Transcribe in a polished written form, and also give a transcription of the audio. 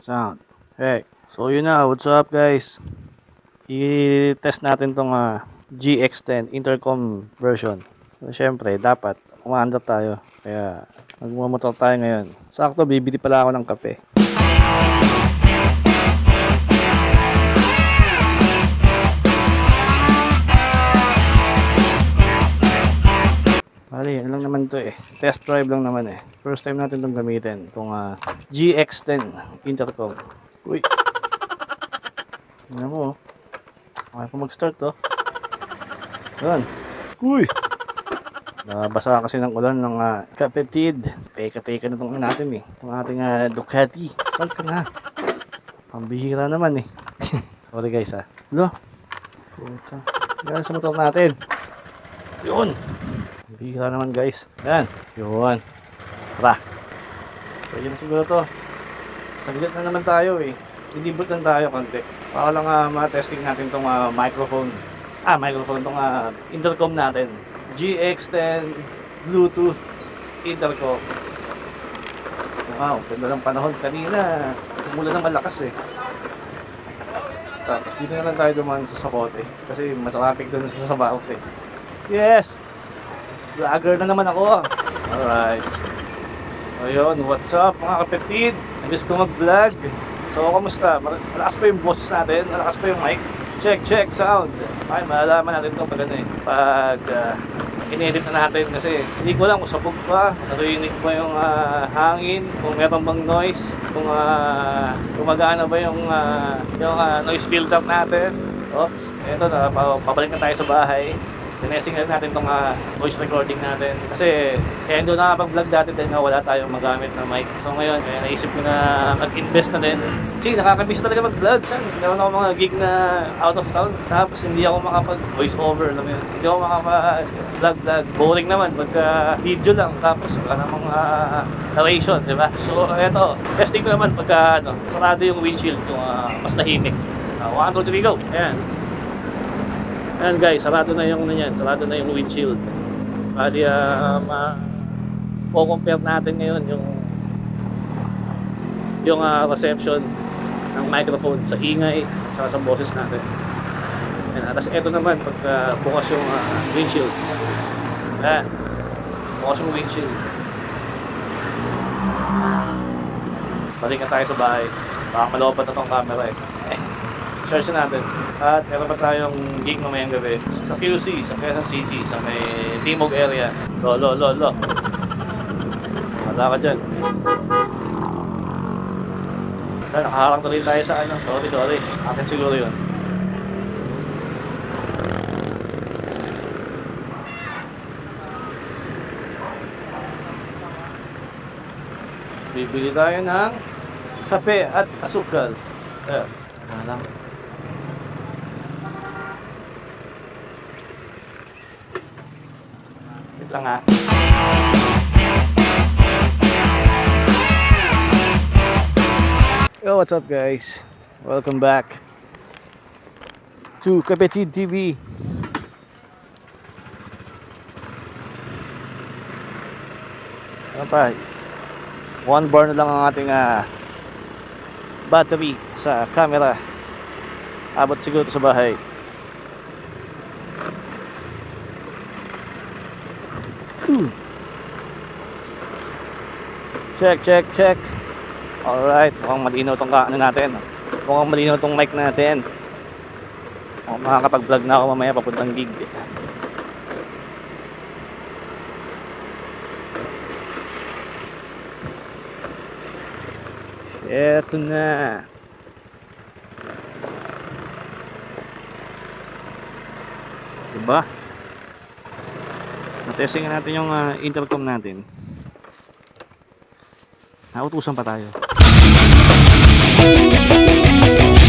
Sound. Hey. So yun na, what's up guys? I-test natin tong GX10 intercom version. So, syempre, dapat umanda tayo. Kaya magmumotor tayo ngayon. Sakto, bibili pala ako ng kape. Bali, yun lang naman to eh. Test drive lang naman eh. First time natin itong gamitin. Itong GX10 intercom. Uy. Tingnan mo oh. Okay pa mag-start to. Yan. Uy. Nabasa kasi ng ulan ng kapatid. Peka-peka na itong natin eh. Itong ating Ducati. Start ka na. Pambihira naman eh. Sorry guys Lo. Puta. Yan sa motor natin. Yun. Bihira naman guys. Yan. Yun. Tara. Pwede na siguro to. Saglit na naman tayo eh. Silibot lang tayo konti. Para lang ma-testing natin tong microphone. Microphone tong intercom natin. GX10 Bluetooth intercom. Wow, ganda ng panahon kanina. Umulan ng malakas eh. Tapos dito na lang tayo dumaan sa Sakote. Kasi mas traffic doon sa Sabaot eh. Yes! Vlogger na naman ako. Alright. Ayun, what's up mga kapatid? Nagis ko mag-vlog. So, kamusta? Malakas pa yung boses natin? Malakas pa yung mic? Check, sound. Ay, malalaman natin ito pag ano eh. Pag in-edit na natin kasi hindi ko lang kung sabog pa, narinig ba yung hangin, kung meron bang noise, kung gumagana ba yung noise filter natin. Oops, eto na, pabalik na tayo sa bahay. Tinesting natin itong voice recording natin kasi kaya doon nakapag-vlog dati dahil nga wala tayong magamit na mic. So ngayon, kaya naisip ko na mag-invest na din kasi nakakamiss talaga mag-vlog. Meron ako mga gig na out of town tapos hindi ako makapag-voice over lang yun. Hindi ako makapag-vlog. Boring naman pagka video lang tapos wala namang narration, di ba? So eto, testing ko naman pagka sarado yung windshield, yung mas nahimik. 1, 2, 3, go! Ayan. Ayan guys, sarado na yung windshield. Bali, compare natin ngayon yung reception ng microphone sa ingay sa boses natin. Ayan, tapos eto naman pag bukas yung windshield. Ayan, bukas yung windshield. Balik na tayo sa bahay. Baka malobat na tong camera eh. Search natin. At meron pa tayong gig mamayang gabi sa QC, sa Quezon City, sa may Timog area. Lo. Wala ka dyan. Nakaharang na rin tayo sa Sorry. Akin siguro yun. Bibili tayo ng kape at asukal. Lang. Wait lang Yo, what's up guys? Welcome back to Kapatid TV. Ano pa? 1 bar na lang ang ating battery sa camera. Abot siguro sa bahay. Check. Alright, mukhang malinaw tong natin. Mukhang malinaw tong mic natin. Makakapag-vlog na ako mamaya papuntang gig. Eto na. Diba? Matesting natin yung intercom natin. Nautusan pa tayo.